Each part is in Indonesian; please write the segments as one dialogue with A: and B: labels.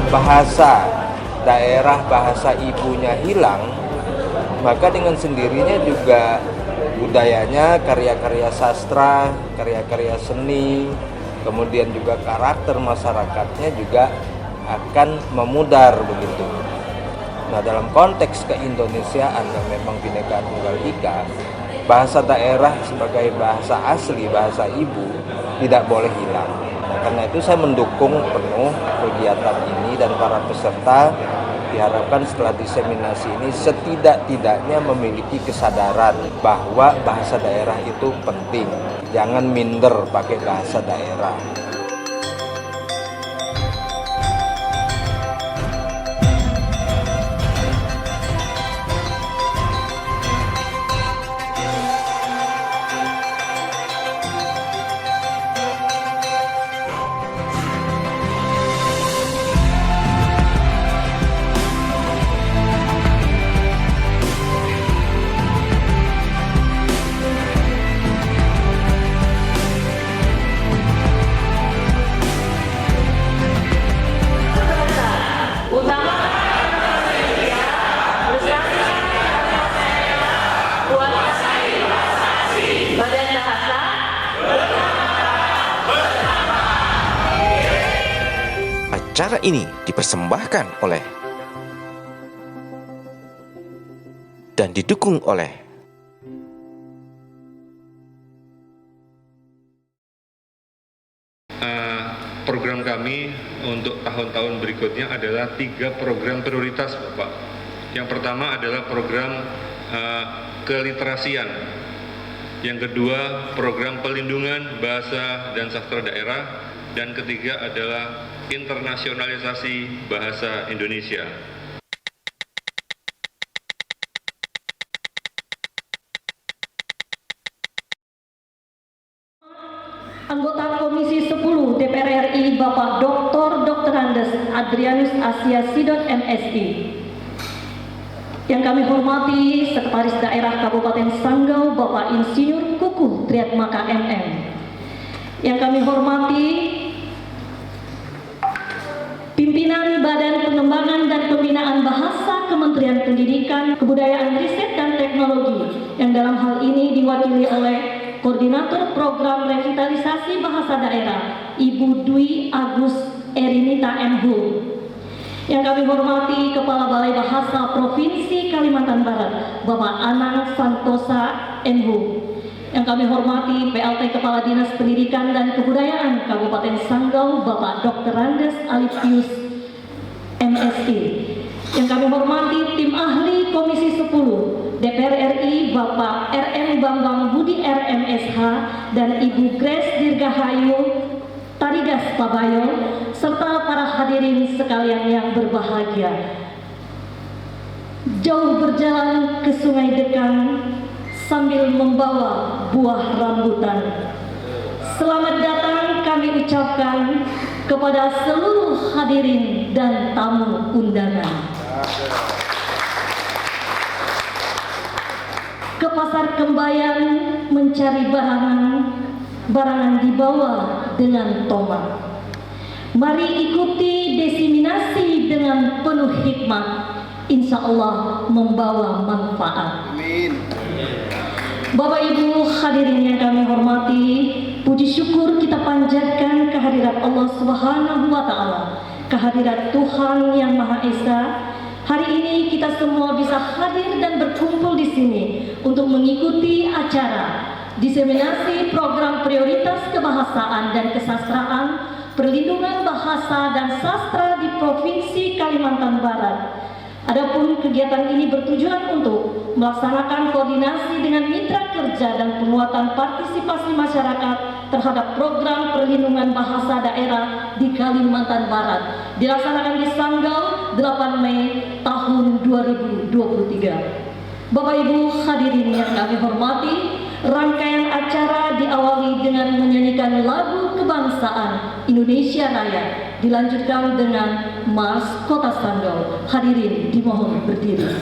A: bahasa daerah, bahasa ibunya hilang, maka dengan sendirinya juga budayanya, karya-karya sastra, karya-karya seni, kemudian juga karakter masyarakatnya juga akan memudar begitu. Nah, dalam konteks keindonesiaan yang memang Bhinneka Tunggal Ika, bahasa daerah sebagai bahasa asli, bahasa ibu tidak boleh hilang. Nah, karena itu saya mendukung penuh kegiatan ini dan para peserta diharapkan setelah diseminasi ini setidak-tidaknya memiliki kesadaran bahwa bahasa daerah itu penting. Jangan minder pakai bahasa daerah.
B: Acara ini dipersembahkan oleh dan didukung oleh
C: program kami untuk tahun-tahun berikutnya adalah 3 program prioritas, Bapak. Yang pertama adalah program keliterasian. Yang kedua, program pelindungan bahasa dan sastra daerah. Dan ketiga adalah internasionalisasi bahasa Indonesia.
D: Anggota Komisi 10 DPR RI Bapak Dr. Andes Adrianus Asia Sidon MSI. Yang kami hormati Sekretaris Daerah Kabupaten Sanggau Bapak Insinyur Kukuh Triatmaka MM. Yang kami hormati Pimpinan Badan Pengembangan dan Pembinaan Bahasa Kementerian Pendidikan, Kebudayaan, Riset, dan Teknologi yang dalam hal ini diwakili oleh Koordinator Program Revitalisasi Bahasa Daerah, Ibu Dwi Agus Erinita MHU. Yang kami hormati Kepala Balai Bahasa Provinsi Kalimantan Barat, Bapak Anang Santosa MHU. Yang kami hormati PLT Kepala Dinas Pendidikan dan Kebudayaan Kabupaten Sanggau, Bapak Dr. Andes Alifius MSI. Yang kami hormati tim ahli Komisi 10 DPR RI Bapak RM Bambang Budi RMSH dan Ibu Grace Dirgahayu Tarigas Pabayo, serta para hadirin sekalian yang berbahagia. Jauh berjalan ke Sungai Dekan sambil membawa buah rambutan. Selamat datang kami ucapkan kepada seluruh hadirin dan tamu undangan. Ke pasar Kembayan mencari barangan dibawa dengan tomat. Mari ikuti diseminasi dengan penuh hikmat, insya Allah membawa manfaat. Amin. Bapak Ibu hadirin yang kami hormati, puji syukur kita panjatkan kehadirat Allah Subhanahu wa Ta'ala, kehadirat Tuhan yang Maha Esa. Hari ini kita semua bisa hadir dan berkumpul di sini untuk mengikuti acara diseminasi program prioritas kebahasaan dan kesastraan, perlindungan bahasa dan sastra di Provinsi Kalimantan Barat. Adapun kegiatan ini bertujuan untuk melaksanakan koordinasi dengan mitra kerja dan penguatan partisipasi masyarakat terhadap program perlindungan bahasa daerah di Kalimantan Barat, dilaksanakan di Sanggau 8 Mei tahun 2023. Bapak Ibu hadirin yang kami hormati, rangkaian acara diawali dengan menyanyikan lagu kebangsaan Indonesia Raya, dilanjutkan dengan Mars Kota Sanggau. Hadirin dimohon berdiri.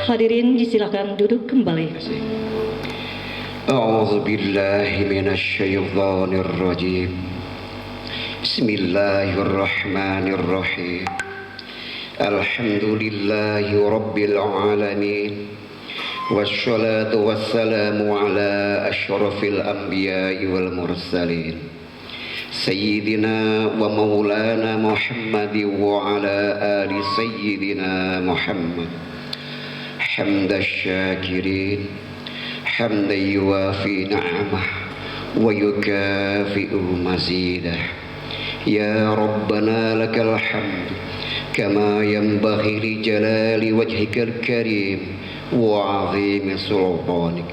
D: Hadirin disilakan duduk kembali.
E: A'udzu billahi minasyaitonir rajim. Bismillahirrahmanirrahim. Alhamdulillahi rabbil alamin. Wassalatu wassalamu ala asyrafil anbiya'i wal mursalin. Sayyidina wa maulana Muhammad wa ala ali sayyidina Muhammad. Hamdan syakirin, hamdan yuwafi na'amah wa yukafi'u mazidah. Ya Rabbana lakal hamd kama yanbaghi li jalali wajhikal karim wa 'azimi sultanik.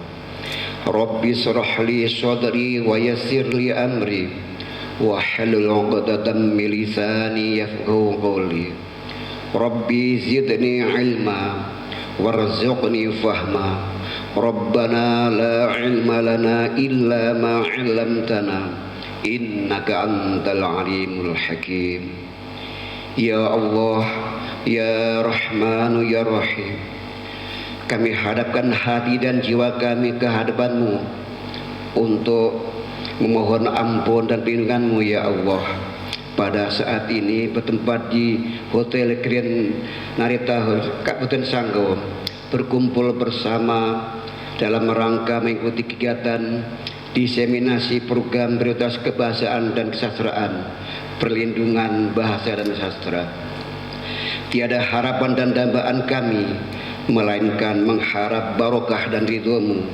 E: Rabbi shrah li sadri wa yassir li amri wa hlul 'uqdatam min lisani yafqahu qawli. Rabbi zidni ilma warzuqni fahma. Rabbana la ilma lana illa ma 'allamtana innaka antal alimul hakim. Ya Allah, ya Rahmanu ya Rahim, kami hadapkan hati dan jiwa kami ke hadapan-Mu untuk memohon ampun dan perlindungan-Mu ya Allah. Pada saat ini bertempat di Hotel Grand Narita Kabupaten Sanggau, berkumpul bersama dalam rangka mengikuti kegiatan diseminasi program prioritas kebahasaan dan kesastraan, perlindungan bahasa dan sastra. Tiada harapan dan dambaan kami melainkan mengharap barokah dan ridho-Mu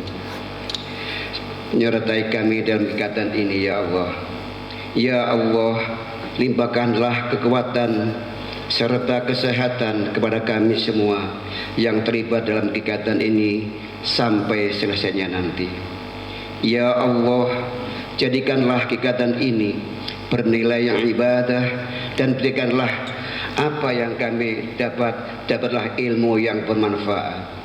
E: menyertai kami dalam kegiatan ini ya Allah. Ya Allah, limpahkanlah kekuatan serta kesehatan kepada kami semua yang terlibat dalam kegiatan ini sampai selesainya nanti. Ya Allah, jadikanlah kegiatan ini bernilai yang ibadah dan berikanlah apa yang kami dapatlah ilmu yang bermanfaat.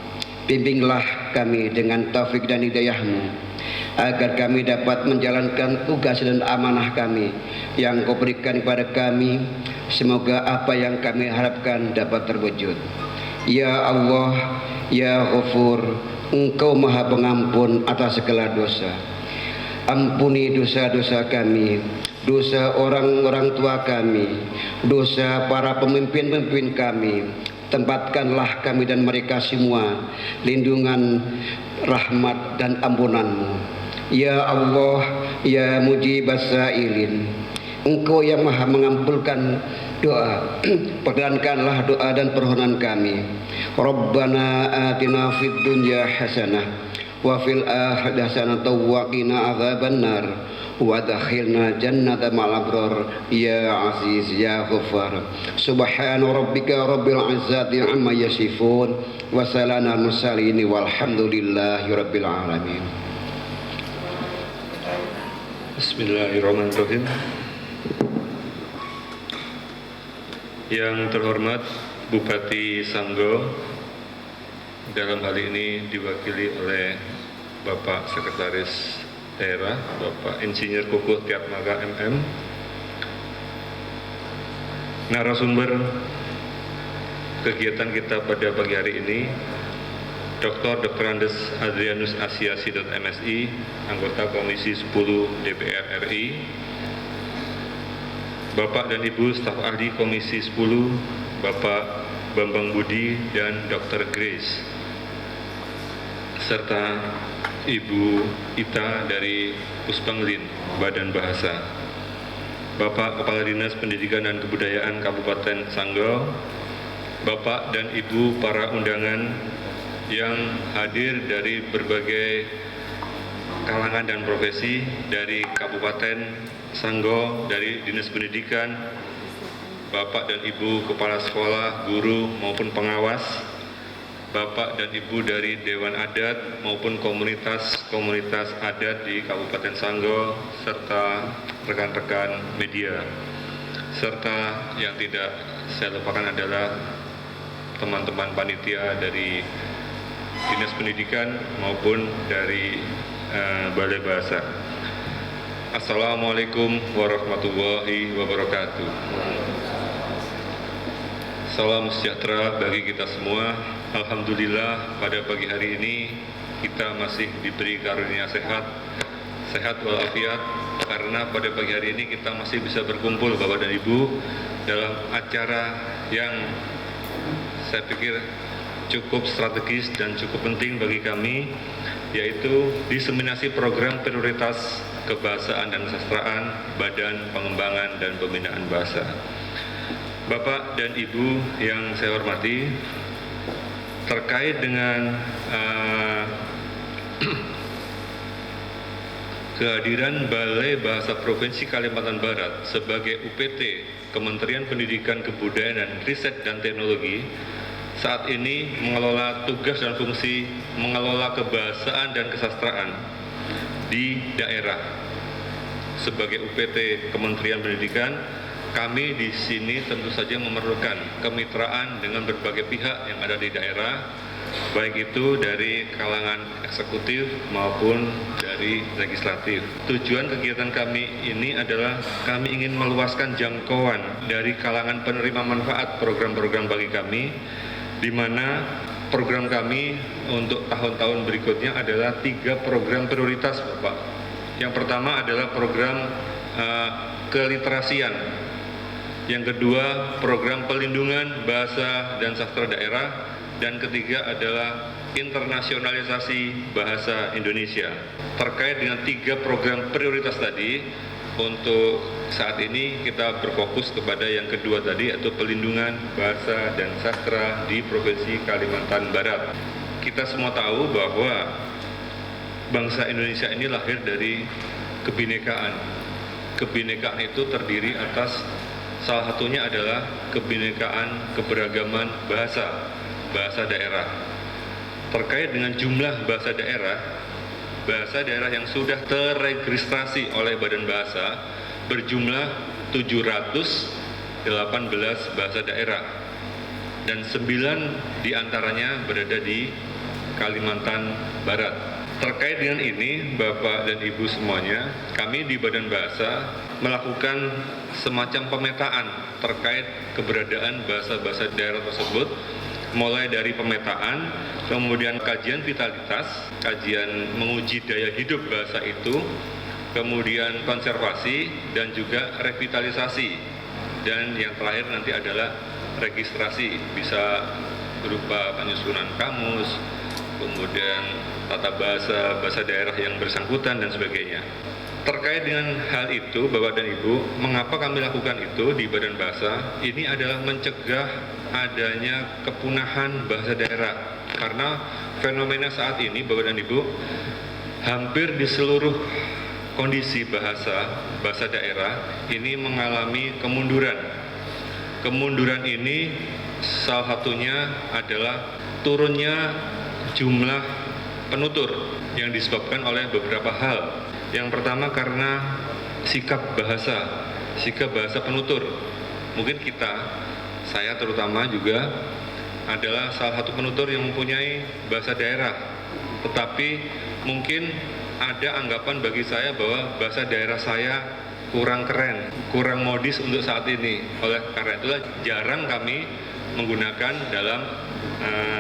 E: Bimbinglah kami dengan taufik dan hidayah-Mu agar kami dapat menjalankan tugas dan amanah kami yang Kau berikan kepada kami. Semoga apa yang kami harapkan dapat terwujud. Ya Allah, ya Ghafur, Engkau Maha Pengampun atas segala dosa. Ampuni dosa-dosa kami, dosa orang-orang tua kami, dosa para pemimpin-pemimpin kami. Tempatkanlah kami dan mereka semua lindungan, rahmat dan ampunan-Mu. Ya Allah, ya Mujibas Sa'ilin, Engkau yang Maha mengabulkan doa, perkenankanlah doa dan permohonan kami. Rabbana atina fid dunya hasanah wa fil akhirati hasanatan wa qina adzabannar wa adkhilna jannata ma'al abrar ya aziz ya ghaffar. Subhana rabbika rabbil izzati amma yasifun wa salamun alal mursalin walhamdulillahi rabbil alamin.
C: Bismillahirrahmanirrahim. Yang terhormat Bupati Sanggau, dalam hal ini diwakili oleh Bapak Sekretaris Daerah, Bapak Insinyur Kukuh Tiatmaka MM, narasumber kegiatan kita pada pagi hari ini, Dr. Andes Adrianus Asia Sidot MSI, anggota Komisi 10 DPR RI, Bapak dan Ibu staf ahli Komisi 10, Bapak Bambang Budi dan Dr. Grace, serta Ibu Ita dari Puspanglin Badan Bahasa, Bapak Kepala Dinas Pendidikan dan Kebudayaan Kabupaten Sanggau, Bapak dan Ibu para undangan yang hadir dari berbagai kalangan dan profesi dari Kabupaten Sanggau, dari Dinas Pendidikan, Bapak dan Ibu Kepala Sekolah, guru maupun pengawas, Bapak dan Ibu dari Dewan Adat maupun komunitas adat di Kabupaten Sanggau, serta rekan-rekan media, serta yang tidak saya lupakan adalah teman-teman panitia dari Dinas Pendidikan maupun dari Balai Bahasa. Assalamualaikum warahmatullahi wabarakatuh. Salam sejahtera bagi kita semua. Alhamdulillah pada pagi hari ini kita masih diberi karunia sehat walafiat, karena pada pagi hari ini kita masih bisa berkumpul Bapak dan Ibu dalam acara yang saya pikir cukup strategis dan cukup penting bagi kami, yaitu diseminasi program prioritas kebahasaan dan kesastraan Badan Pengembangan dan Pembinaan Bahasa. Bapak dan Ibu yang saya hormati, terkait dengan kehadiran Balai Bahasa Provinsi Kalimantan Barat sebagai UPT Kementerian Pendidikan, Kebudayaan, dan Riset dan Teknologi saat ini mengelola tugas dan fungsi mengelola kebahasaan dan kesastraan di daerah. Sebagai UPT Kementerian Pendidikan, kami di sini tentu saja memerlukan kemitraan dengan berbagai pihak yang ada di daerah, baik itu dari kalangan eksekutif maupun dari legislatif. Tujuan kegiatan kami ini adalah kami ingin meluaskan jangkauan dari kalangan penerima manfaat program-program bagi kami, di mana program kami untuk tahun-tahun berikutnya adalah 3 program prioritas, Bapak. Yang pertama adalah program keliterasian. Yang kedua, program pelindungan bahasa dan sastra daerah. Dan ketiga adalah internasionalisasi bahasa Indonesia. Terkait dengan 3 program prioritas tadi, untuk saat ini kita berfokus kepada yang kedua tadi, yaitu pelindungan bahasa dan sastra di Provinsi Kalimantan Barat. Kita semua tahu bahwa bangsa Indonesia ini lahir dari kebinekaan. Kebinekaan itu terdiri atas salah satunya adalah kebinekaan keberagaman bahasa daerah. Terkait dengan jumlah bahasa daerah yang sudah terregistrasi oleh Badan Bahasa berjumlah 718 bahasa daerah, dan 9 diantaranya berada di Kalimantan Barat. Terkait dengan ini, Bapak dan Ibu semuanya, kami di Badan Bahasa melakukan semacam pemetaan terkait keberadaan bahasa-bahasa daerah tersebut, mulai dari pemetaan, kemudian kajian vitalitas, kajian menguji daya hidup bahasa itu, kemudian konservasi, dan juga revitalisasi. Dan yang terakhir nanti adalah registrasi, bisa berupa penyusunan kamus, kemudian tata bahasa daerah yang bersangkutan, dan sebagainya. Terkait dengan hal itu, Bapak dan Ibu, mengapa kami lakukan itu di Badan Bahasa? Ini adalah mencegah adanya kepunahan bahasa daerah. Karena fenomena saat ini, Bapak dan Ibu, hampir di seluruh kondisi bahasa daerah ini mengalami kemunduran. Kemunduran ini salah satunya adalah turunnya jumlah penutur yang disebabkan oleh beberapa hal. Yang pertama karena sikap bahasa penutur. Mungkin saya terutama juga adalah salah satu penutur yang mempunyai bahasa daerah. Tetapi mungkin ada anggapan bagi saya bahwa bahasa daerah saya kurang keren, kurang modis untuk saat ini. Oleh karena itulah jarang kami menggunakan dalam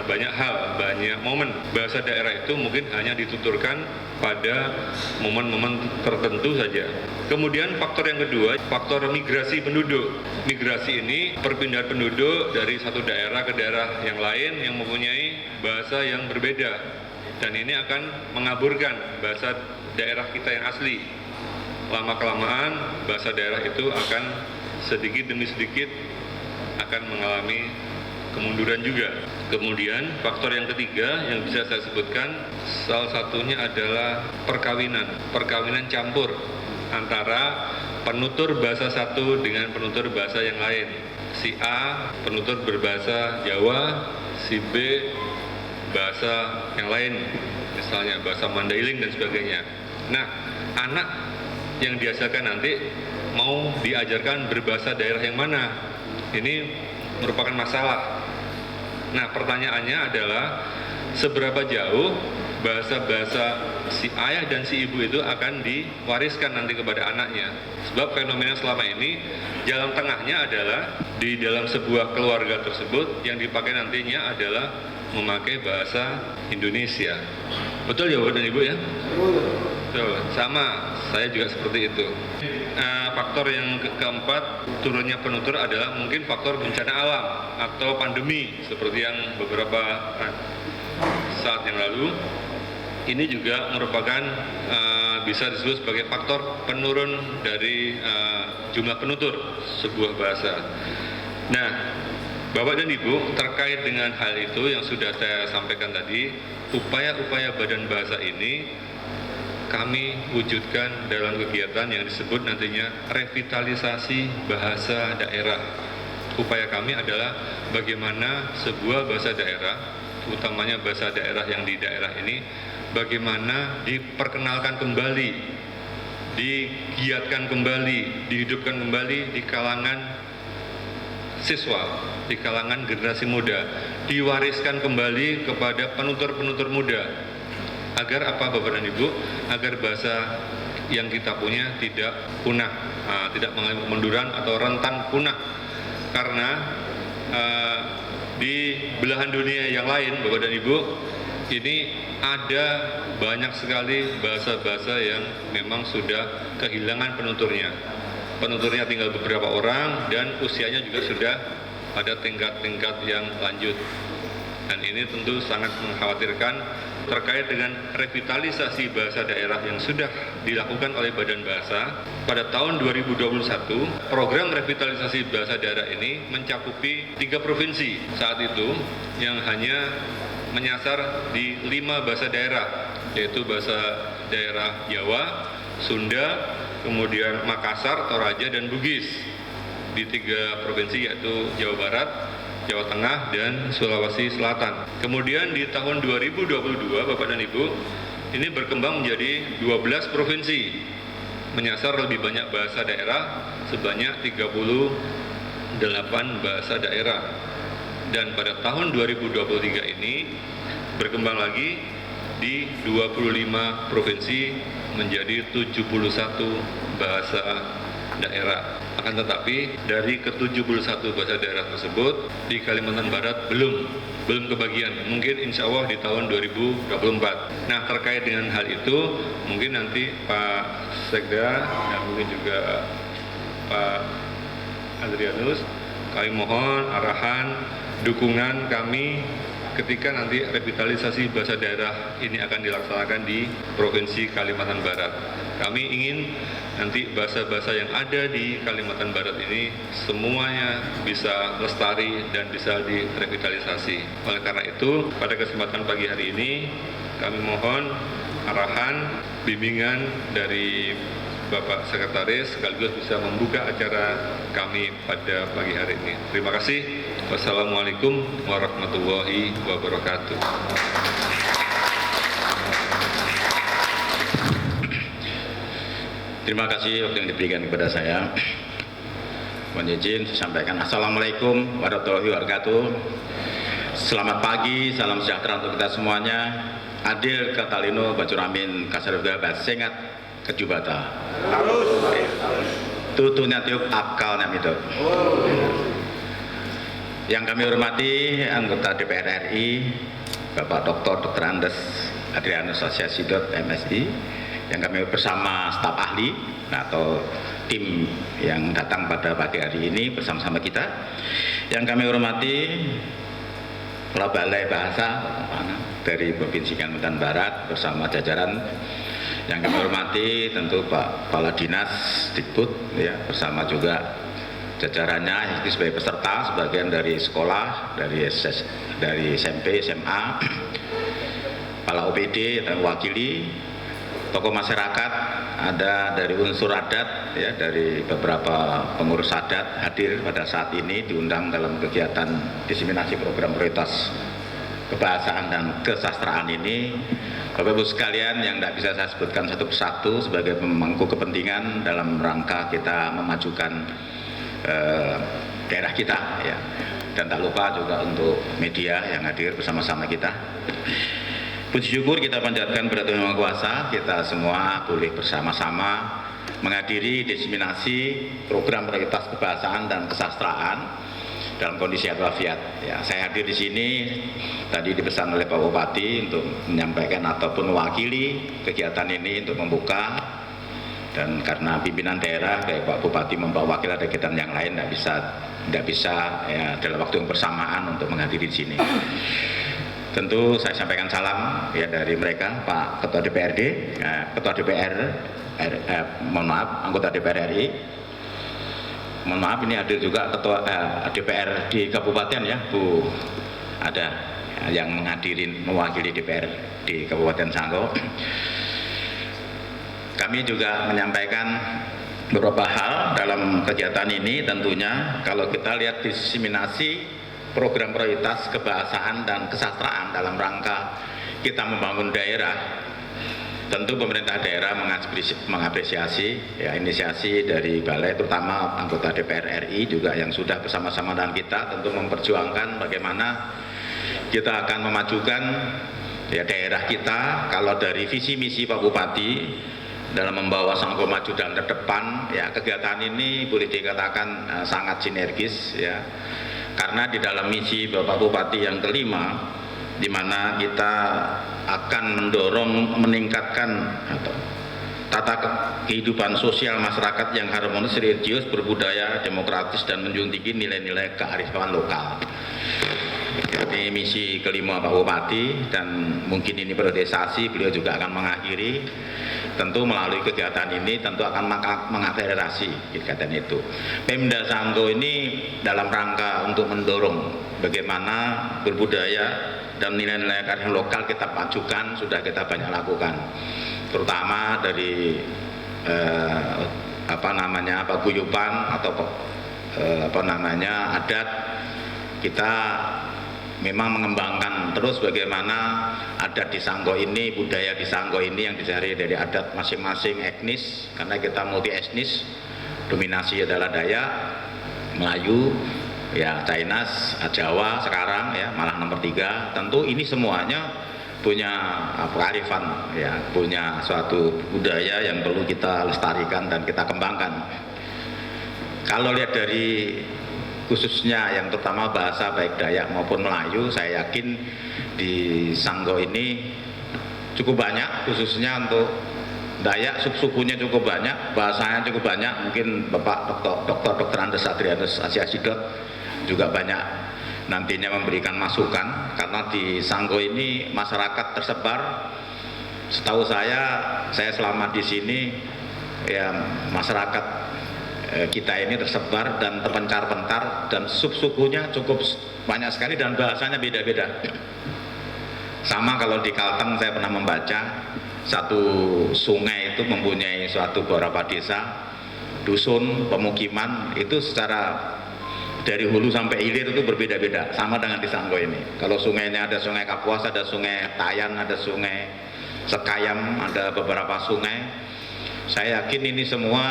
C: banyak hal, banyak momen. Bahasa daerah itu mungkin hanya dituturkan pada momen-momen tertentu saja. Kemudian faktor yang kedua, faktor migrasi penduduk. Migrasi ini perpindahan penduduk dari satu daerah ke daerah yang lain yang mempunyai bahasa yang berbeda. Dan ini akan mengaburkan bahasa daerah kita yang asli. Lama-kelamaan bahasa daerah itu akan sedikit demi sedikit akan mengalami kemunduran juga. Kemudian faktor yang ketiga yang bisa saya sebutkan, salah satunya adalah perkawinan campur antara penutur bahasa satu dengan penutur bahasa yang lain. Si A penutur berbahasa Jawa, si B bahasa yang lain, misalnya bahasa Mandailing dan sebagainya. Nah, anak yang diajarkan nanti mau diajarkan berbahasa daerah yang mana? Ini merupakan masalah. Nah, pertanyaannya adalah seberapa jauh bahasa-bahasa si ayah dan si ibu itu akan diwariskan nanti kepada anaknya. Sebab fenomena selama ini jalan tengahnya adalah di dalam sebuah keluarga tersebut yang dipakai nantinya adalah memakai bahasa Indonesia. Betul ya Bapak dan Ibu ya? Betul. Sama, saya juga seperti itu. Faktor yang keempat, turunnya penutur adalah mungkin faktor bencana alam atau pandemi seperti yang beberapa saat yang lalu. Ini juga merupakan bisa disebut sebagai faktor penurun dari jumlah penutur sebuah bahasa. Nah, Bapak dan Ibu, terkait dengan hal itu yang sudah saya sampaikan tadi, upaya-upaya badan bahasa ini kami wujudkan dalam kegiatan yang disebut nantinya revitalisasi bahasa daerah. Upaya kami adalah bagaimana sebuah bahasa daerah, utamanya bahasa daerah yang di daerah ini, bagaimana diperkenalkan kembali, digiatkan kembali, dihidupkan kembali di kalangan siswa, di kalangan generasi muda, diwariskan kembali kepada penutur-penutur muda. Agar apa Bapak dan Ibu? Agar bahasa yang kita punya tidak punah, tidak mengalami kemunduran atau rentan punah. Karena di belahan dunia yang lain Bapak dan Ibu, ini ada banyak sekali bahasa-bahasa yang memang sudah kehilangan penuturnya. Penuturnya tinggal beberapa orang dan usianya juga sudah pada tingkat-tingkat yang lanjut. Dan ini tentu sangat mengkhawatirkan terkait dengan revitalisasi bahasa daerah yang sudah dilakukan oleh Badan Bahasa. Pada tahun 2021, program revitalisasi bahasa daerah ini mencakupi 3 provinsi saat itu yang hanya menyasar di 5 bahasa daerah, yaitu bahasa daerah Jawa, Sunda, kemudian Makassar, Toraja, dan Bugis. Di 3 provinsi yaitu Jawa Barat, Jawa Tengah, dan Sulawesi Selatan. Kemudian di tahun 2022, Bapak dan Ibu, ini berkembang menjadi 12 provinsi, menyasar lebih banyak bahasa daerah sebanyak 38 bahasa daerah. Dan pada tahun 2023 ini berkembang lagi di 25 provinsi menjadi 71 bahasa daerah. Akan tetapi dari ke-71 bahasa daerah tersebut di Kalimantan Barat belum kebagian. Mungkin insya Allah di tahun 2024. Nah, terkait dengan hal itu mungkin nanti Pak Sekda dan mungkin juga Pak Adrianus, kami mohon arahan, dukungan kami ketika nanti revitalisasi bahasa daerah ini akan dilaksanakan di Provinsi Kalimantan Barat. Kami ingin nanti bahasa-bahasa yang ada di Kalimantan Barat ini semuanya bisa lestari dan bisa direvitalisasi. Oleh karena itu, pada kesempatan pagi hari ini kami mohon arahan, bimbingan dari Bapak Sekretaris sekaligus bisa membuka acara kami pada pagi hari ini. Terima kasih. Wassalamualaikum warahmatullahi wabarakatuh.
F: Terima kasih waktu yang diberikan kepada saya. Mohon izin saya sampaikan Assalamualaikum warahmatullahi wabarakatuh. Selamat pagi, salam sejahtera untuk kita semuanya. Adil Katalino Bacuramin Kasarga Basengat Kejubata. Tutunya tiup akal itu. Yang kami hormati anggota DPR RI, Bapak Dr. Andes Adrianus Asosiasi MSI, yang kami bersama staf ahli atau tim yang datang pada pagi hari ini bersama-sama kita. Yang kami hormati Kepala Balai Bahasa dari Provinsi Kalimantan Barat bersama jajaran. Yang kami hormati tentu Pak Kepala Dinas Dikbud ya, bersama juga jajarannya itu sebagai peserta, sebagian dari sekolah, dari SMP, SMA, kepala OPD dan wakili, tokoh masyarakat, ada dari unsur adat ya, dari beberapa pengurus adat hadir pada saat ini diundang dalam kegiatan diseminasi program prioritas kebahasaan dan kesastraan ini. Bapak Ibu sekalian yang tidak bisa saya sebutkan satu persatu sebagai pemangku kepentingan dalam rangka kita memajukan daerah kita ya. Dan tak lupa juga untuk media yang hadir bersama-sama kita. Puji syukur kita panjatkan kepada Tuhan Yang Maha Kuasa, kita semua boleh bersama-sama menghadiri diseminasi program prioritas kebahasaan dan kesastraan dalam kondisi walafiat. Ya, saya hadir di sini tadi dipesan oleh Pak Bupati untuk menyampaikan ataupun mewakili kegiatan ini untuk membuka, dan karena pimpinan daerah baik Pak Bupati membawa wakil ada kegiatan yang lain tidak bisa ya, dalam waktu yang bersamaan untuk menghadiri di sini. Tentu saya sampaikan salam ya dari mereka, Pak Ketua DPRD, Ketua DPR, anggota DPR RI. Mohon maaf ini hadir juga Ketua DPR di Kabupaten ya, Bu, ada yang mewakili DPR di Kabupaten Sanggau. Kami juga menyampaikan beberapa hal dalam kegiatan ini. Tentunya kalau kita lihat diseminasi program prioritas kebahasaan dan kesastraan dalam rangka kita membangun daerah, tentu pemerintah daerah mengapresiasi ya, inisiasi dari Balai, terutama anggota DPR RI juga yang sudah bersama-sama dengan kita tentu memperjuangkan bagaimana kita akan memajukan ya, daerah kita. Kalau dari visi misi Pak Bupati dalam membawa Sanggau maju dan terdepan, ya kegiatan ini boleh dikatakan sangat sinergis ya, karena di dalam misi Bapak Bupati yang kelima, di mana kita akan mendorong meningkatkan tata kehidupan sosial masyarakat yang harmonis, religius, berbudaya, demokratis, dan menjunjung tinggi nilai-nilai kearifan lokal. Jadi misi kelima Pak Bupati, dan mungkin ini priorisasi beliau juga akan mengakhiri. Tentu melalui kegiatan ini tentu akan mengakselerasi kegiatan itu. Pemda Sanggau ini dalam rangka untuk mendorong bagaimana berbudaya dan nilai-nilai kearifan lokal kita pajukan, sudah kita banyak lakukan, terutama dari paguyuban atau adat. Kita memang mengembangkan terus bagaimana adat di Sanggau ini, budaya di Sanggau ini yang dicari dari adat masing-masing etnis, karena kita multi etnis, dominasi adalah Dayak, Melayu, ya Chinese, Jawa sekarang ya malah nomor 3. Tentu ini semuanya punya kearifan ya, punya suatu budaya yang perlu kita lestarikan dan kita kembangkan. Kalau lihat dari khususnya yang terutama bahasa baik Dayak maupun Melayu, saya yakin di Sanggau ini cukup banyak, khususnya untuk Dayak suku-sukunya cukup banyak, bahasanya cukup banyak. Mungkin Bapak Dr. Adrianus Asiasidot juga banyak nantinya memberikan masukan, karena di Sanggau ini masyarakat tersebar. Setahu saya selama di sini ya masyarakat kita ini tersebar dan terpencar-pencar, dan sub-sukunya cukup banyak sekali dan bahasanya beda-beda. Sama kalau di Kalteng saya pernah membaca satu sungai itu mempunyai suatu beberapa desa, dusun, pemukiman, itu secara dari hulu sampai hilir itu berbeda-beda. Sama dengan di Sanggau ini. Kalau sungainya ada sungai Kapuas, ada sungai Tayan, ada sungai Sekayam, ada beberapa sungai. Saya yakin ini semua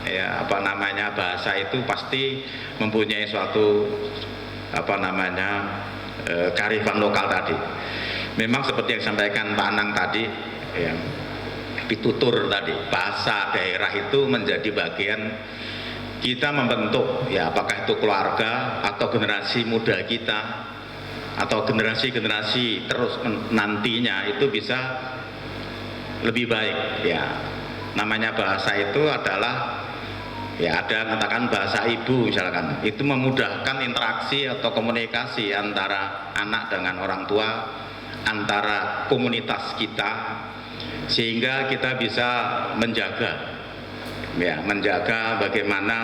F: ya bahasa itu pasti mempunyai suatu kearifan lokal tadi. Memang seperti yang disampaikan Pak Anang tadi ya, pitutur tadi, bahasa daerah itu menjadi bagian kita membentuk ya, apakah itu keluarga atau generasi muda kita atau generasi-generasi terus nantinya itu bisa lebih baik ya. Namanya bahasa itu adalah ya, ada mengatakan bahasa ibu misalkan, itu memudahkan interaksi atau komunikasi antara anak dengan orang tua, antara komunitas kita, sehingga kita bisa menjaga bagaimana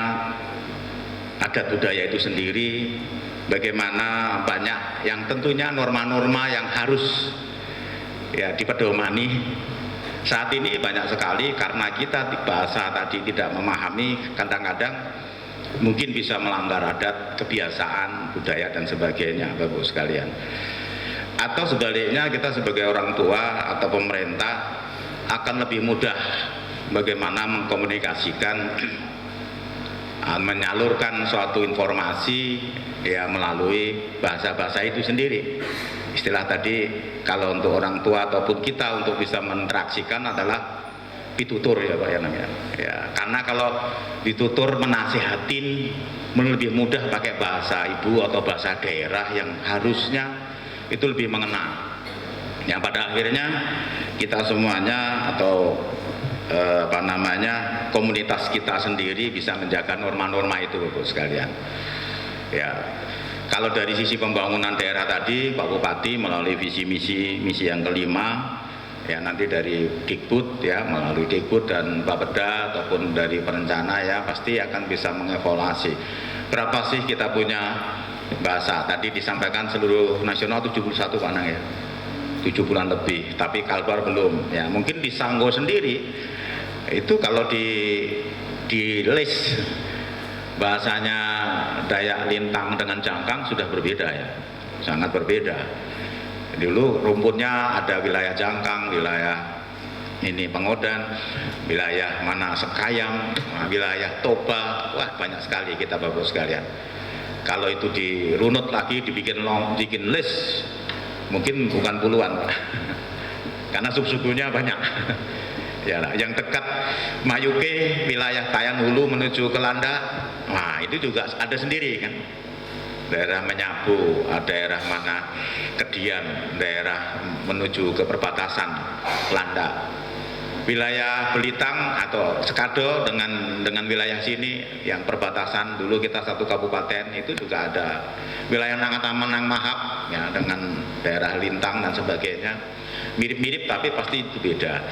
F: adat budaya itu sendiri, bagaimana banyak yang tentunya norma-norma yang harus ya dipedomani. Saat ini banyak sekali karena kita bahasa tadi tidak memahami, kadang-kadang mungkin bisa melanggar adat, kebiasaan, budaya dan sebagainya, Bapak sekalian. Atau sebaliknya kita sebagai orang tua atau pemerintah akan lebih mudah bagaimana mengkomunikasikan, menyalurkan suatu informasi ya melalui bahasa-bahasa itu sendiri. Istilah tadi kalau untuk orang tua ataupun kita untuk bisa menginteraksikan adalah pitutur ya Pak ya namanya. Ya, karena kalau ditutur menasihatin lebih mudah pakai bahasa ibu atau bahasa daerah yang harusnya itu lebih mengena. Yang pada akhirnya kita semuanya atau komunitas kita sendiri bisa menjaga norma-norma itu Bapak sekalian. Ya, kalau dari sisi pembangunan daerah tadi Pak Bupati melalui visi misi yang kelima, ya nanti dari Dikbud ya melalui Dikbud dan Bapeda ataupun dari perencana ya pasti akan bisa mengevaluasi berapa sih kita punya bahasa. Tadi disampaikan seluruh nasional 71 Pak Nang ya, 7 bulan lebih, tapi Kalbar belum ya. Mungkin di Sanggo sendiri itu kalau di list bahasanya Dayak Lintang dengan Jangkang sudah berbeda ya, sangat berbeda. Dulu rumputnya ada wilayah Jangkang, wilayah ini Pengodan, wilayah mana Sekayang, wilayah Toba, wah banyak sekali kita Bapak sekalian. Kalau itu dirunut lagi, bikin list, mungkin bukan puluhan, karena sub-sukunya banyak. Ya, yang dekat Mayuke, wilayah Tayan Hulu menuju ke Landa, nah itu juga ada sendiri kan. Daerah Menyabu, daerah mana Kedian, daerah menuju ke perbatasan Landa. Wilayah Belitang atau Sekado dengan wilayah sini yang perbatasan, dulu kita satu kabupaten itu juga ada wilayah Nangataman Mahap ya dengan daerah Lintang dan sebagainya. Mirip-mirip tapi pasti itu beda.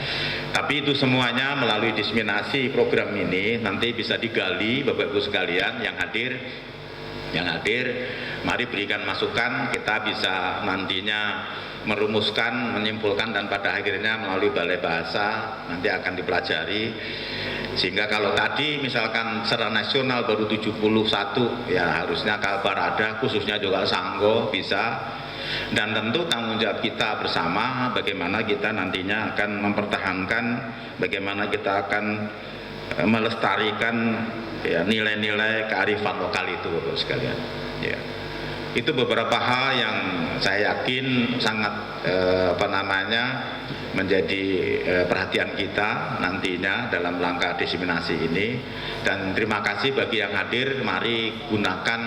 F: Tapi itu semuanya melalui diseminasi program ini nanti bisa digali Bapak Ibu sekalian yang hadir, mari berikan masukan, kita bisa nantinya merumuskan, menyimpulkan dan pada akhirnya melalui balai bahasa nanti akan dipelajari. Sehingga kalau tadi misalkan secara nasional baru 71 ya harusnya Kalbar ada, khususnya juga Sanggo bisa. Dan tentu tanggung jawab kita bersama bagaimana kita nantinya akan mempertahankan, bagaimana kita akan melestarikan ya nilai-nilai kearifan lokal itu Bapak sekalian. Ya. Itu beberapa hal yang saya yakin sangat menjadi perhatian kita nantinya dalam langkah diseminasi ini. Dan terima kasih bagi yang hadir, mari gunakan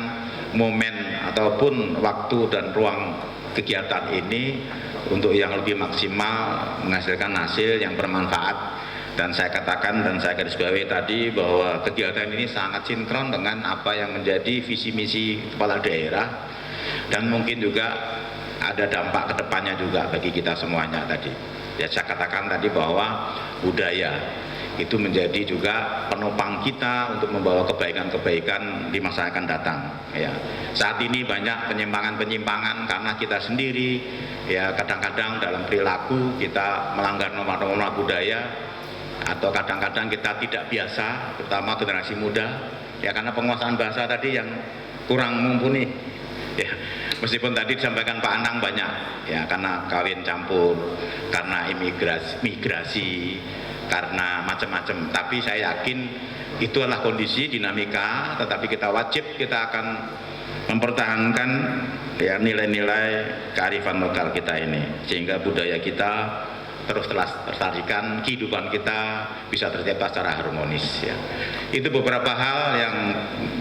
F: momen ataupun waktu dan ruang kegiatan ini untuk yang lebih maksimal menghasilkan hasil yang bermanfaat. Dan saya katakan dan saya garis bawahi tadi bahwa kegiatan ini sangat sinkron dengan apa yang menjadi visi misi kepala daerah dan mungkin juga ada dampak kedepannya juga bagi kita semuanya tadi. Ya saya katakan tadi bahwa budaya itu menjadi juga penopang kita untuk membawa kebaikan-kebaikan di masa akan datang. Ya saat ini banyak penyimpangan-penyimpangan karena kita sendiri ya kadang-kadang dalam perilaku kita melanggar norma-norma budaya. Atau kadang-kadang kita tidak biasa, terutama generasi muda, ya karena penguasaan bahasa tadi yang kurang mumpuni. Ya, meskipun tadi disampaikan Pak Anang banyak, ya karena kawin campur, karena migrasi, karena macam-macam. Tapi saya yakin itu adalah kondisi dinamika, tetapi kita wajib kita akan mempertahankan ya nilai-nilai kearifan lokal kita ini, sehingga budaya kita terus terlestarikan, kehidupan kita bisa tercipta secara harmonis ya. Itu beberapa hal yang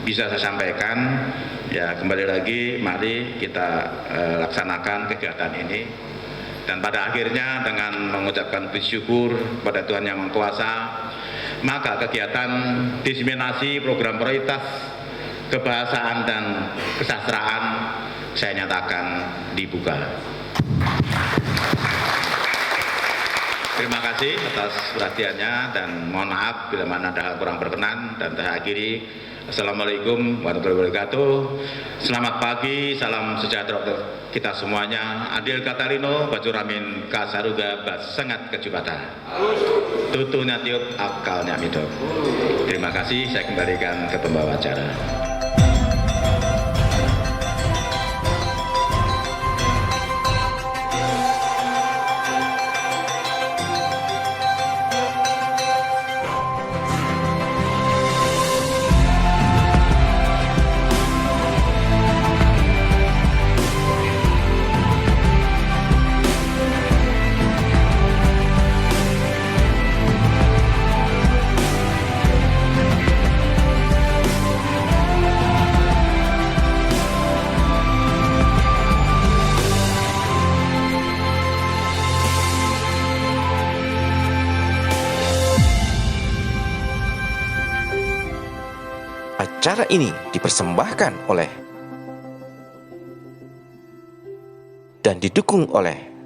F: bisa saya sampaikan ya. Kembali lagi mari kita laksanakan kegiatan ini dan pada akhirnya dengan mengucapkan bersyukur pada Tuhan Yang Maha Kuasa, maka kegiatan diseminasi program prioritas kebahasaan dan kesastraan saya nyatakan dibuka. Terima kasih atas perhatiannya dan mohon maaf bila mana ada hal kurang berkenan, dan saya akhiri. Assalamualaikum warahmatullahi wabarakatuh. Selamat pagi, salam sejahtera untuk kita semuanya. Adil Katarino, Bajuramin Kasaruga, Basengat Kejubata. Tutunya tiup, akalnya mido. Terima kasih, saya kembalikan ke pembawa acara.
B: Acara ini dipersembahkan oleh dan didukung oleh